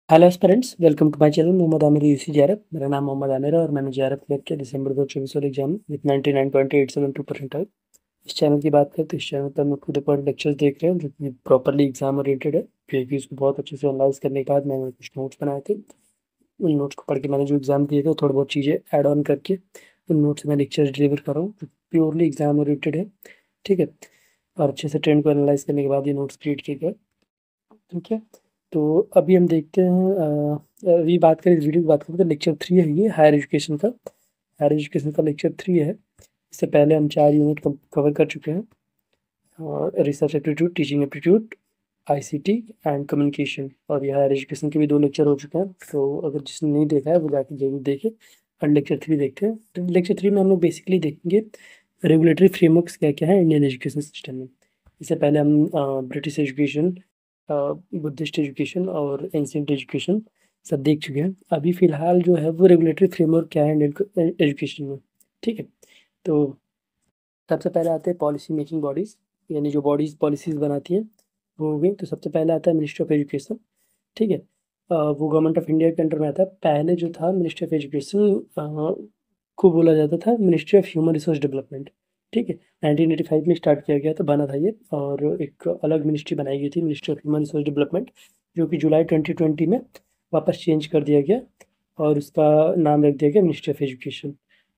Hello aspirants, welcome to my channel Mohammad Aamir UGC JRF. मेरा नाम मोहम्मद आमिर है और मैंने जेआरएफ क्लियर किया दिसंबर 2024 वाले एग्जाम में विद 99.872% इस चैनल की बात करें तो इस चैनल पर हम टू द पॉइंट लेक्चर्स देख रहे हैं जो कि प्रॉपरली एग्जाम ओरिएंटेड है। क्योंकि उसको बहुत अच्छे से एनालाइज करने के बाद मैंने कुछ नोट्स बनाए थे। उन नोट्स को पढ़ के मैंने जो एग्जाम दिए थे थोड़ी बहुत चीज़ें ऐड ऑन करके उन नोट्स से मैं लेक्चर्स डिलीवर कर रहा हूँ जो प्योरली एग्जाम ओरिएंटेड है। ठीक है, और अच्छे से ट्रेंड को एनालाइज करने के बाद ये नोट्स क्रिएट किए गए। ठीक है, तो अभी हम देखते हैं अभी बात करें इस वीडियो की बात करें तो लेक्चर 3 है, ये हायर एजुकेशन का। हायर एजुकेशन का लेक्चर 3 है। इससे पहले हम 4 यूनिट कवर कर चुके हैं, research aptitude, teaching aptitude, ICT and communication. और ये हायर एजुकेशन के भी 2 लेक्चर हो चुके हैं, तो अगर जिसने नहीं देखा है वो जाके जरूर देखे। और लेक्चर 3 देखते हैं। तो लेक्चर 3 में हम लोग बेसिकली देखेंगे रेगुलेटरी फ्रेमवर्क्स क्या क्या है इंडियन एजुकेशन सिस्टम में। इससे पहले हम ब्रिटिश एजुकेशन, बुद्धिस्ट एजुकेशन और एंशिएंट एजुकेशन सब देख चुके हैं। अभी फ़िलहाल जो है वो रेगुलेटरी फ्रेमवर्क क्या है इंडियन एजुकेशन में। ठीक है, तो सबसे पहले आते हैं पॉलिसी मेकिंग बॉडीज़, यानी जो बॉडीज़ पॉलिसीज़ बनाती हैं वो हो गई। तो सबसे पहले आता है मिनिस्ट्री ऑफ एजुकेशन। ठीक है, वो गवर्नमेंट ऑफ इंडिया के अंडर में आता है। पहले जो था मिनिस्ट्री ऑफ एजुकेशन को बोला जाता था ministry of human resource development. ठीक है, 1985 में स्टार्ट किया गया था, बना था ये, और एक अलग मिनिस्ट्री बनाई गई थी ministry of human resource development, जो कि जुलाई 2020 में वापस चेंज कर दिया गया और उसका नाम रख दिया गया मिनिस्ट्री ऑफ एजुकेशन।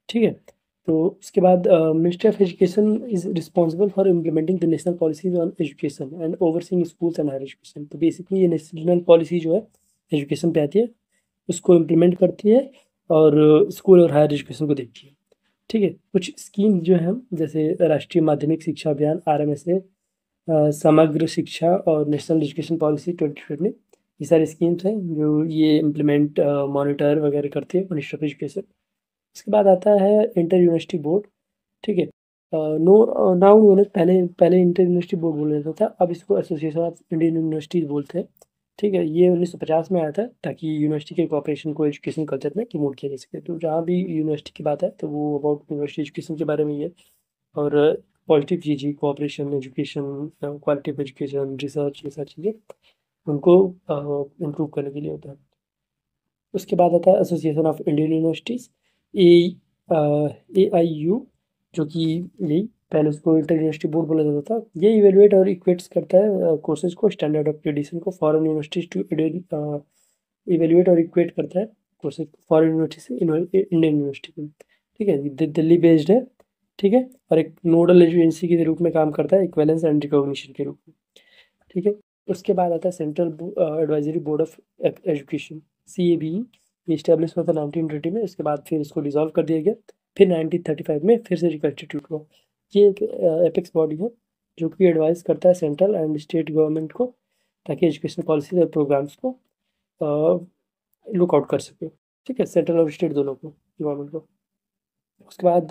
ठीक है, तो उसके बाद ministry of education is responsible for implementing the national policies on education and overseeing schools and higher education. तो बेसिकली ये नेशनल पॉलिसी जो है एजुकेशन पे आती है, उसको इम्प्लीमेंट करती है और स्कूल और हायर एजुकेशन को देखती है। ठीक है, कुछ स्कीम जो है जैसे राष्ट्रीय माध्यमिक शिक्षा अभियान RMSA, समग्र शिक्षा और नेशनल एजुकेशन पॉलिसी 2020, ये सारी स्कीम्स हैं जो ये इम्प्लीमेंट मॉनिटर वगैरह करती है मिनिस्ट्री ऑफ एजुकेशन। उसके बाद आता है इंटर यूनिवर्सिटी बोर्ड। ठीक है, नो नाउ नोन एज, पहले पहले इंटर यूनिवर्सिटी बोर्ड बोला जाता था, अब इसको एसोसिएशन ऑफ इंडियन यूनिवर्सिटीज़ बोलते हैं। ठीक है, ये 1950 में आया था ताकि यूनिवर्सिटी के कोऑपरेशन को एजुकेशन कल्चर में प्रमोट किया जा सके। तो जहाँ भी यूनिवर्सिटी की बात है तो वो अबाउट यूनिवर्सिटी एजुकेशन के बारे में ही है। और positive cheese he cooperation, education, quality of education, research, ये सारी चीज़ें उनको इम्प्रूव करने के लिए होता है। उसके बाद आता है association of Indian universities, AIU, जो कि यही पहले उसको इंटर यूनिवर्सिटी बोर्ड बोला जाता था। ये इवेलुएट और इक्वेट्स करता है कोर्सेज को, स्टैंडर्ड ऑफ एडिशन को फॉरेन यूनिवर्सिटीज टू इवेलुएट और इक्वेट करता है कोर्सेज फॉरेन यूनिवर्सिटी से इंडियन यूनिवर्सिटी में। ठीक है, दिल्ली बेस्ड है। ठीक है, और एक नोडल एजेंसी के रूप में काम करता है इक्वेलेंस एंड रिकॉग्निशन के रूप में। ठीक है, उसके बाद आता है central advisory board of education, CABE। ये इस्टेब्लिश हुआ था 1920 में, उसके बाद फिर इसको डिसॉल्व कर दिया गया, फिर 1935 में फिर से रिकन्स्टिट्यूट हुआ। ये एक एपेक्स बॉडी है जो कि एडवाइस करता है सेंट्रल एंड स्टेट गवर्नमेंट को, ताकि एजुकेशन पॉलिसी और प्रोग्राम्स को लुक आउट कर सके। ठीक है, सेंट्रल और स्टेट दोनों को, गवर्नमेंट को। उसके बाद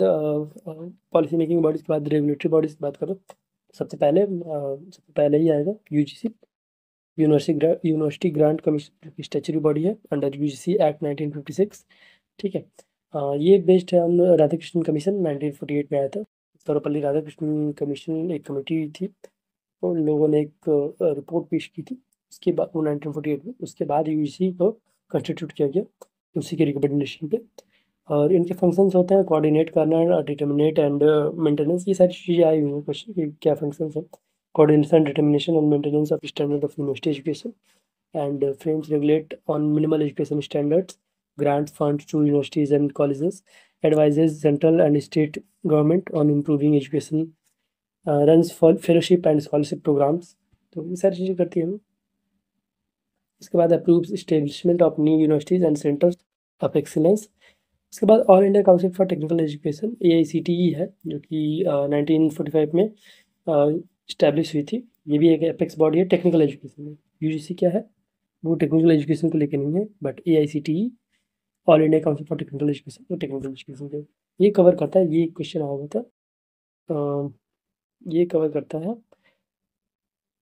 पॉलिसी मेकिंग बॉडीज़ के बाद रेगुलेटरी बॉडीज़ की बात करो, सबसे पहले ही आएगा UGC, यूनिवर्सिटी ग्रांट कमीशन, की स्टैचुटरी बॉडी है अंडर UGC एक्ट 1956। ठीक है, ये बेस्ड है ऑन राधाकृष्णन कमीशन, 1948 में आया था। सर्वपल्ली राधाकृष्णन कमीशन एक कमेटी थी, उन लोगों ने एक रिपोर्ट पेश की थी, उसके बाद वो 1948 में, उसके बाद UGC को कंस्टिट्यूट किया गया उसी के रिकमेंडेशन पे। और इनके फंक्शंस होते हैं कोऑर्डिनेट करना, डिटर्मिनेट एंड मेंटेनेंस, ये सारी चीज़ें आई हुई हैं क्वेश्चन कि क्या फंक्शंस हैं। Coordination, determination and maintenance of standard of university education and frames regulate on minimal education standards, grants funds to universities and colleges, advises central and state government on improving education, runs for fellowship and scholarship programs। तो ये सारी चीज़ें करती है हमें। इसके बाद approves establishment of new universities and centres of excellence. उसके बाद all India council for technical education, AICTE है, जो कि 1945 में इस्टेब्लिश हुई थी। ये भी एक एपेक्स बॉडी है टेक्निकल एजुकेशन में। UGC क्या है, वो टेक्निकल एजुकेशन को लेकर नहीं है, but AICTE, all India council for technical education, वो टेक्निकल एजुकेशन को ये कवर करता है। ये क्वेश्चन आया हुआ था, ये कवर करता है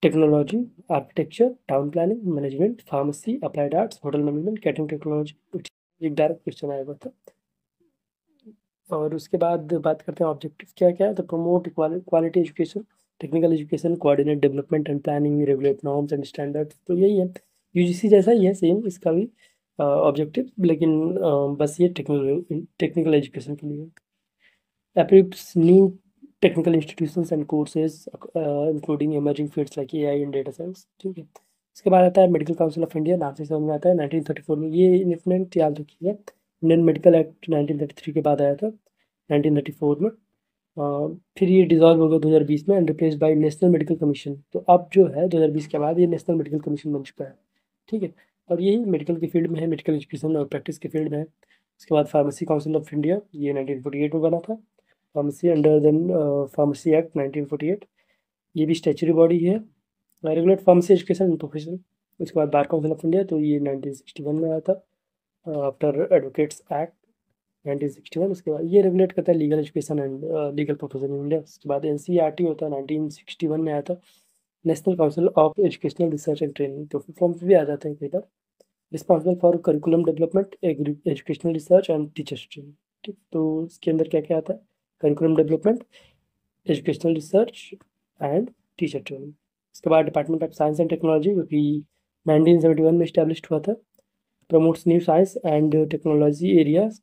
technology, architecture, town planning, management, pharmacy, applied arts, hotel management, catering technology. एक डायरेक्ट क्वेश्चन आया हुआ था। और उसके बाद बात करते हैं ऑब्जेक्टिव क्या क्या है, तो promote quality education, technical education, coordinate development and planning, regulate norms and standards. तो यही है यूजीसी जैसा ही है सेम इसका भी ऑब्जेक्टिव, लेकिन बस ये टेक्निकल एजुकेशन के लिए approves new technical institutions and courses including emerging fields like AI and data science। ठीक है, इसके बाद आता है मेडिकल काउंसिल ऑफ इंडिया, नाम से समझ में आता है 1934 में ये इन्वेंट याद रखिए। इंडियन मेडिकल एक्ट 1933 के बाद आया था 1934 में। फिर ये डिजॉल्व हो गया 2020 में and replace by national medical commission. तो अब जो है 2020 के बाद ये नेशनल मेडिकल कमीशन बन चुका है। ठीक है, और यही मेडिकल की फील्ड में है, मेडिकल एजुकेशन और प्रैक्टिस की फील्ड में है। उसके बाद फार्मेसी काउंसिल ऑफ इंडिया, ये 1948 में बना था। Pharmacy under then pharmacy act 1948, ये भी स्टैचुरी बॉडी है, regulate pharmacy education and profession. उसके बाद बार काउंसिल ऑफ इंडिया, तो ये 1961 में आया था आफ्टर एडवोकेट्स एक्ट 1961। उसके बाद ये रेगुलेट करता है legal education and legal profession in India. उसके बाद एनसीईआरटी होता है 1961 में आया था, national council of educational research and training. तो फॉर्म्स भी आ जाते हैं कई बार। Responsible for curriculum development, educational research and teachers training. ठीक, तो इसके अंदर क्या क्या आता है? Curriculum development, educational research and teacher training. इसके बाद department of science and technology, जो कि 1971 में इस्टेब्लिश हुआ था, promotes new science and technology areas.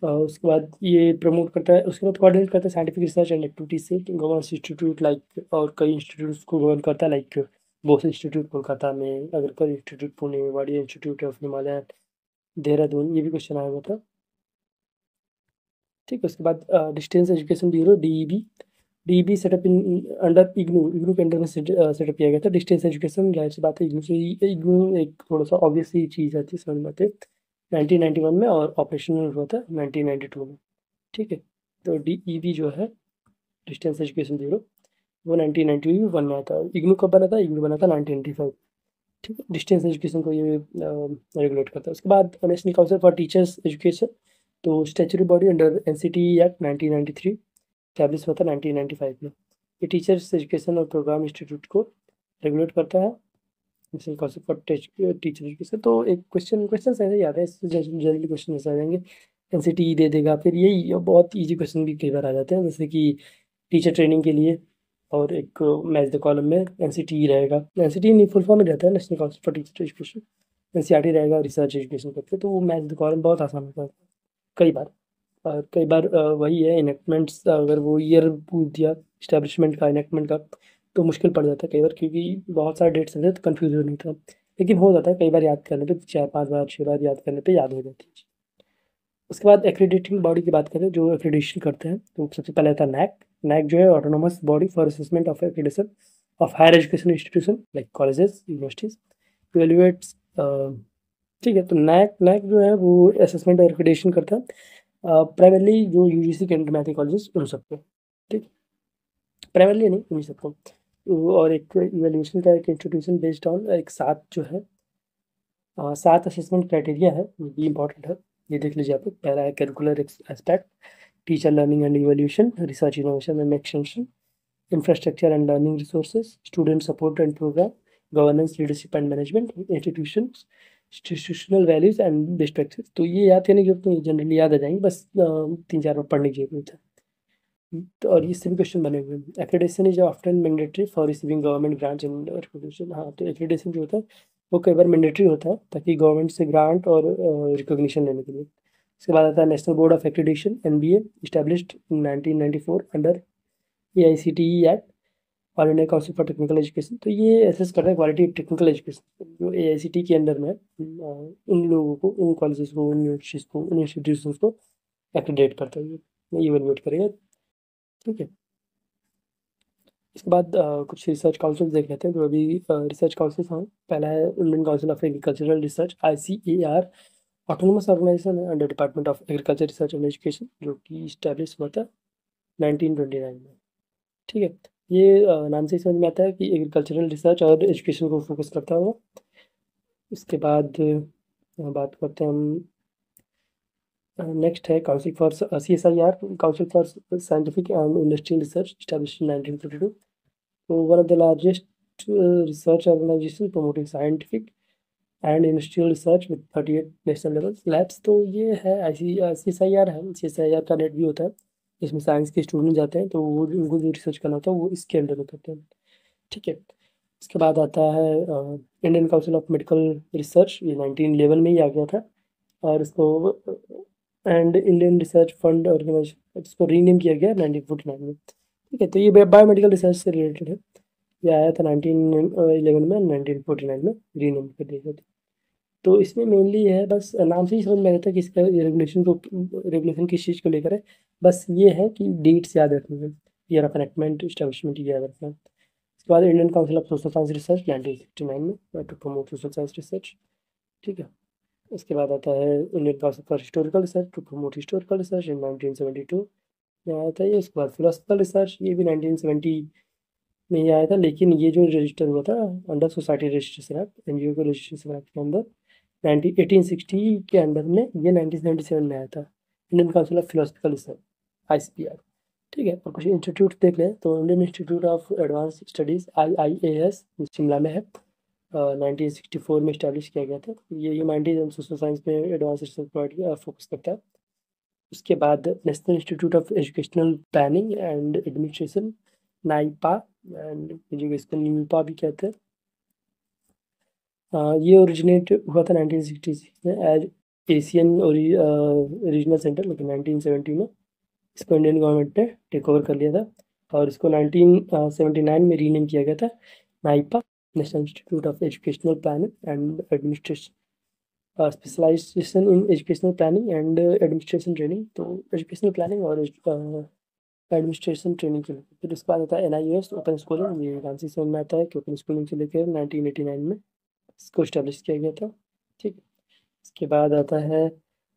उसके बाद ये प्रमोट करता है, उसके बाद कोऑर्डिनेट करता है साइंटिफिक रिसर्च एंड एक्टिविटीज से गवर्नमेंट इंस्टीट्यूट लाइक, और कई इंस्टीट्यूट्स को गवर्न करता है लाइक बोस इंस्टीट्यूट कोलकाता में, Agharkar institute Pune, Wadia institute of Himalaya Dehradun, ये भी क्वेश्चन आया हुआ था। ठीक है, उसके बाद distance education bureau DEB setup in under IGNOU के अंडर में सेटअप किया गया था। डिस्टेंस एजुकेशन, जाहिर सी बात है इग्नू एक थोड़ा सा ऑब्वियस सी चीज़ आती है समझ में आती है, 1991 में, और ऑपरेशनल हुआ था 1992 में। ठीक है, तो डीईबी जो है डिस्टेंस एजुकेशन ब्यूरो, वो 1991 में आया था। इग्नू कब बना था? इग्नू बना था 1995। ठीक है, डिस्टेंस एजुकेशन को ये रेगुलेट करता है। उसके बाद national council for teachers education, तो statutory body under NCT act 1993 establish हुआ था 1995 में। ये टीचर्स एजुकेशन और प्रोग्राम इंस्टीट्यूट को रेगुलेट करता है, national council for teacher education. तो एक क्वेश्चन ऐसे याद है, इससे जनरली क्वेश्चन ऐसे आ जाएंगे, एनसीटी दे देगा, फिर यही बहुत ईजी क्वेश्चन भी कई बार आ जाते हैं, जैसे कि टीचर ट्रेनिंग के लिए, और एक मैच द कॉलम में एनसीटी रहेगा, एनसीटी नहीं फुल फॉर्म में रहता है national council for teacher education, NCERT रहेगा रिसर्च एजुकेशन करके, तो वो मैच द कॉलम बहुत आसान होता है कई बार। कई बार वही है इनेक्टमेंट्स, अगर वो ईयर पूछ दिया इस्टेब्लिशमेंट का, इनेक्टमेंट का, तो मुश्किल पड़ जाता है कई बार, क्योंकि बहुत सारे डेट्स रहते हैं तो कन्फ्यूज नहीं था, लेकिन हो जाता है कई बार याद करने पे, 4-5 बार 6 बार याद करने पे याद हो जाती है। उसके बाद एक्रीडेटिंग बॉडी की बात करें जो एक्रीडेशन करते हैं, तो सबसे पहले आता है नैक। नैक जो है autonomous body for assessment of accreditation of higher education institution like colleges universities, evaluates. ठीक है, तो नैक नैक जो है वो असेसमेंट और एक्रीडेशन करता है प्राइमरली जो यूजीसी के अंडर में आते हैं कॉलेजेस उन सबको। ठीक, प्राइमरली नहीं, उन सबको। और एक इवेल्युएशन का एक इंस्टीट्यूशन बेस्ड ऑन एक 7 जो है 7 असेसमेंट क्राइटेरिया है, ये भी इंपॉर्टेंट है, ये देख लीजिए आप। पहला है curricular aspect, teacher learning and evolution, research innovation and extension, infrastructure and learning resources, student support and programme, governance leadership and management, institutional values and best practice. तो ये याद करने की जरूरत नहीं, जनरली याद आ जाएंगे, बस 3-4 बार पढ़ने की जरूरत है। तो और इससे भी क्वेश्चन बने हुए हैं। Accreditation is often mandatory for receiving government grants and recognition. हाँ, तो एक्रेडिटेशन जो होता है वो कई बार मैंडेटरी होता है ताकि गवर्नमेंट से ग्रांट और रिकॉग्निशन लेने के लिए। उसके बाद आता है national board of accreditation NBA, established in 1994 under AICTE act और Indian council for technical education. तो ये एसेस करता है क्वालिटी ऑफ टेक्निकल एजुकेशन, जो एआईसीटी के अंडर में है, उन लोगों को, उन कॉलेजेस को, उन यूनिवर्सिटीज़ को, उन इंस्टीट्यूशंस को एक्रेडिट करता है, ये इवेलुएट करेगा। ठीक है, इसके बाद कुछ रिसर्च काउंसिल देख लेते हैं जो अभी रिसर्च काउंसिल हैं। पहला है Indian council of agricultural research, ICAR, autonomous organisation है under department of agriculture research and education, जो कि इस्टेब्लिश हुआ था 1929 में। ठीक है, ये नाम से ही समझ में आता है कि एग्रीकल्चरल रिसर्च और एजुकेशन को फोकस करता हुआ। इसके बाद बात करते हैं हम, नेक्स्ट है council for CSIR, council for scientific and industrial research, establish in 1952। तो one of the largest research organisation promoting scientific and industrial research with 38 national level labs. तो ये है CSIR है, CSIR का नेट भी होता है, इसमें साइंस के स्टूडेंट जाते हैं, तो वो उनको जो रिसर्च करना होता है वो इसके अंडर में करते हैं। ठीक है, उसके बाद आता है Indian council of medical research, ये 1911 में ही आ गया था। और इसको and Indian research fund organisation, इसको रीनेम किया गया 1949 में। ठीक है, तो ये बायोमेडिकल रिसर्च से रिलेटेड है। ये आया था 1911 में, 1949 में रीनेम कर दिया गया था। तो इसमें मेनली है, बस नाम से ही समझ में आता है कि इसका रेगुलेशन किस चीज़ को लेकर है। बस ये है कि डेट्स याद रखनी है, ईयर ऑफ एनेक्टमेंट, इस्टेब्लिशमेंट याद रखना है। उसके बाद Indian council of social science research 1969 में, to promote social science research. ठीक है। उसके बाद आता है Indian council for historical research to promote historical research in 1972 में आया था ये। उसके बाद फिलोसफिकल रिसर्च, ये भी 1970 में ही आया था, लेकिन ये जो रजिस्टर हुआ था under society registration act, NGO के रजिस्ट्रेशन एक्ट के अंदर 1860 के अंडर में, ये 1977 में आया था, Indian council of philosophical research, ICPR। ठीक है, और कुछ इंस्टीट्यूट देख लें तो Indian institute of advance studies IIAS Shimla में है, 1964 में इस्टेब्लिश किया गया था। ये ह्यूमैनिटीज एंड सोशल साइंस में एडवांस रिसर्च प्रोवाइड फोकस करता है। उसके बाद national institute of educational planning and administration, NIEPA, and education NIEPA भी कहते हैं। ये ओरिजिनेट हुआ था 1966 में एज एशियन रीजनल सेंटर, लेकिन 1970 में इसको इंडियन गवर्नमेंट ने टेक ओवर कर लिया था, और इसको 1979 में रीनेम किया गया था NIEPA, national institute of educational planning and administration, specialisation in educational planning and administration training. तो एजुकेशनल प्लानिंग और एडमिनिस्ट्रेशन ट्रेनिंग के लिए। फिर उसके बाद आता है NIOS ओपन स्कूलिंग, ये नाम से समझ में आता है कि ओपन स्कूलिंग से लेकर 1989 में इसको इस्टेब्लिश किया गया था। ठीक। इसके बाद आता है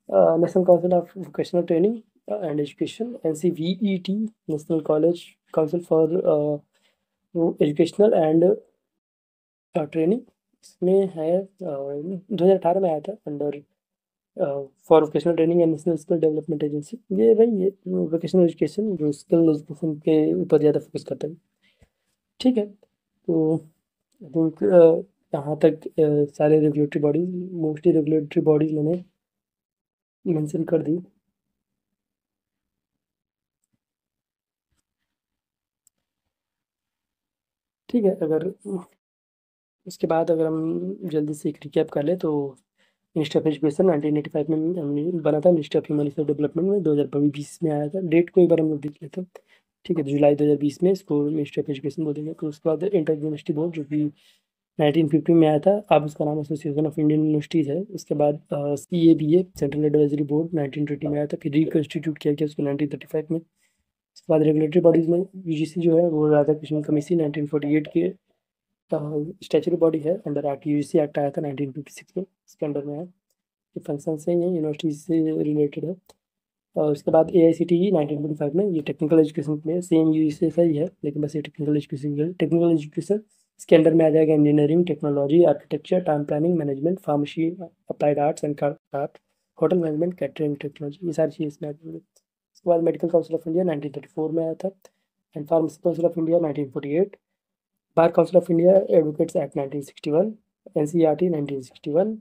national council of vocational training and education, NCVET, national college council for educational and training. इसमें है 2018 में आया था under for vocational training and national skill development agency. ये भाई ये वोकेशनल एजुकेशन जो स्किल एजुकेशन के ऊपर ज़्यादा फोकस करता है। ठीक है, तो आई थिंक यहाँ तक सारे regulatory bodies, mostly regulatory bodies मैंने मेंशन कर दी। ठीक है, अगर उसके बाद अगर हम जल्दी से एक रिकैप कर ले तो मिनिस्ट्री ऑफ एजुकेशन 1985 में बना था, ministry of human resource development में 2020 में आया था। डेट को एक बार हम लोग देख लेते हैं। ठीक है, तो जुलाई 2020 में इसको मिनिस्ट्री ऑफ एजुकेशन बोलेंगे। तो उसके बाद इंटर यूनिवर्सिटी बोर्ड जो कि 1950 में आया था, अब उसका नाम एसोसिएशन ऑफ इंडियन यूनिवर्सिटीज़ है। उसके बाद CABA सेंट्रल एडवाइजरी बोर्ड 1920 में आया था, फिर रिकॉन्स्टिट्यूट किया गया उसको 1935 में। उसके बाद रेगुलेटरी बॉडीज़ में UGC जो है वो राधा कृष्णन कमीशन 1948 के स्टैचुरी बॉडी है, अंडर एक्ट UGC एक्ट आया था 1956 में, इसके अंडर में है। ये फंक्शन से ही है, यूनिवर्सिटी से रिलेटेड है। और उसके बाद AICTE 1925 में, ये टेक्निकल एजुकेशन में सेम UGC से ही है, लेकिन बस ये टेक्निकल एजुकेशन इसके अंडर में आ जाएगा engineering, technology, architecture, town planning, management, pharmacy, applied arts and craft, hotel management, catering technology, ये सारी चीज़ इसमें आ जाएंगी। उसके बाद मेडिकल काउंसिल ऑफ इंडिया 1934 में आया था, and pharmacy council of India 1948, bar council of India advocates act 1961, NCERT 1961,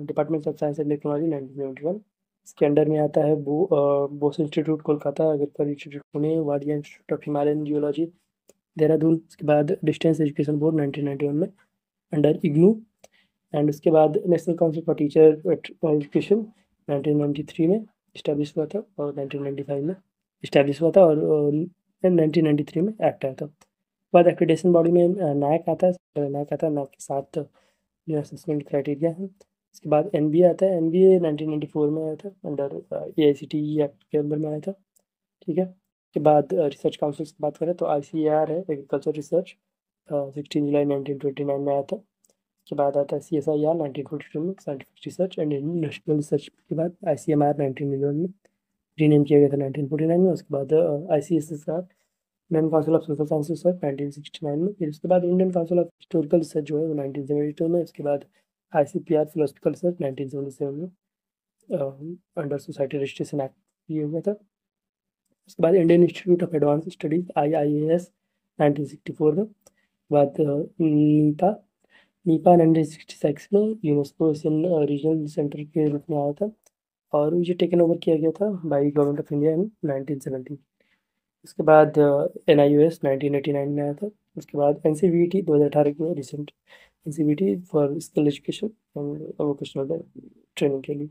department of science and technology 1971। इसके अंडर में आता है Bose institute Kolkata, Agarkar institute Pune, Wadia institute of Himalayan geology Dehradun. उसके बाद डिस्टेंस एजुकेशन बोर्ड 1991 में अंडर IGNOU। एंड उसके बाद national council for teacher education 1993 में इस्टेब्लिश हुआ था, और 1995 में इस्टेब्लिश हुआ था, और 1993 में एक्ट आया था। बाद एक्रेडिटेशन बॉडी में NAAC आता है, NAAC के साथ जो असेसमेंट क्राइटेरिया है। उसके बाद NBA आता है, NBA 1994 में आया था, अंडर AICTE एक्ट के अंदर में आया था। ठीक है, उसके बाद रिसर्च काउंसिल की बात करें तो ICAR है, एग्रीकल्चर रिसर्च, 16 जुलाई 1929 में आया था। उसके बाद आता है CSIR 1942 में, scientific research and industrial research के बाद ICMR 1911 में रीनेम किया गया था 1949 में। उसके बाद ICSSR Indian council of social science research 1969 में। फिर उसके बाद Indian council of historical research जो है वो 1972 में। उसके बाद ICPR फिलोसफिकल रिसर्च 1977 में अंडर सोसाइटी रजिस्ट्रेशन एक्ट ये हुआ था। उसके बाद Indian institute of advance studies IIAS 1964 में। बाद नीपा नीपा 1966 में यूनेस्को एशियन रीजनल सेंटर के रूप में आया था, और ये टेकन ओवर किया गया था by government of India in 1970। उसके बाद NIOS 1989 में आया था, उसके बाद NCVT 2018 की है recent, NCVT for skill education and vocational training के लिए।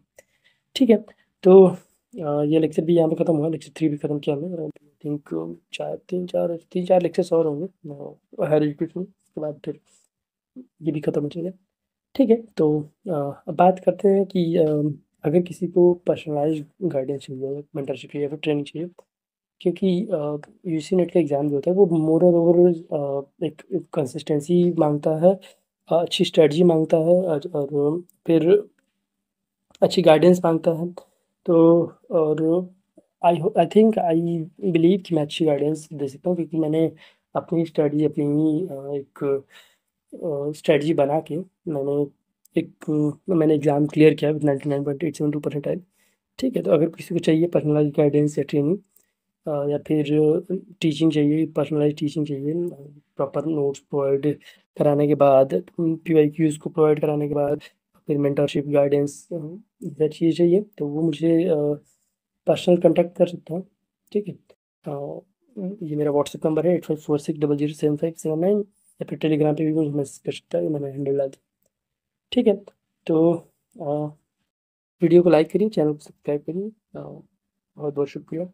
ठीक है, तो ये लेक्चर भी यहाँ पे ख़त्म हुआ, लेक्चर 3 भी ख़त्म किया हमने। आई थिंक 3-4 लेक्चर्स और होंगे हायर एजुकेशन, उसके बाद फिर ये भी ख़त्म हो जाएगा। ठीक है, तो अब बात करते हैं कि अगर किसी को पर्सनलाइज्ड गाइडेंस चाहिए, मेंटरशिप चाहिए या फिर ट्रेनिंग चाहिए, क्योंकि यूजीसी नेट का एग्ज़ाम जो होता है वो मोर और ओवर एक कंसिस्टेंसी मांगता है, अच्छी स्ट्रेटजी मांगता है, और फिर अच्छी गाइडेंस मांगता है। तो और आई थिंक आई बिलीव कि मैं अच्छी गाइडेंस दे सकता हूँ, क्योंकि मैंने अपनी स्टडी अपनी एक स्ट्रेटजी बना के मैंने एग्ज़ाम क्लियर किया विद 99.872 परसेंटाइल। ठीक है, तो अगर किसी को चाहिए पर्सनलाइज्ड गाइडेंस या ट्रेनिंग, या फिर टीचिंग चाहिए, पर्सनलाइज्ड टीचिंग चाहिए, प्रॉपर नोट्स प्रोवाइड कराने के बाद, PYQs को प्रोवाइड कराने के बाद, फिर मेंटरशिप गाइडेंस, ये चीज़ चाहिए, तो वो मुझे पर्सनल कॉन्टैक्ट कर सकता है। ठीक है, ये मेरा व्हाट्सएप नंबर है 8546007579, या फिर टेलीग्राम पे भी मुझे मैसेज कर सकता है, मैंने हैंडल डाल दिया। ठीक है, तो वीडियो को लाइक करिए, चैनल को सब्सक्राइब करिए, बहुत बहुत शुक्रिया।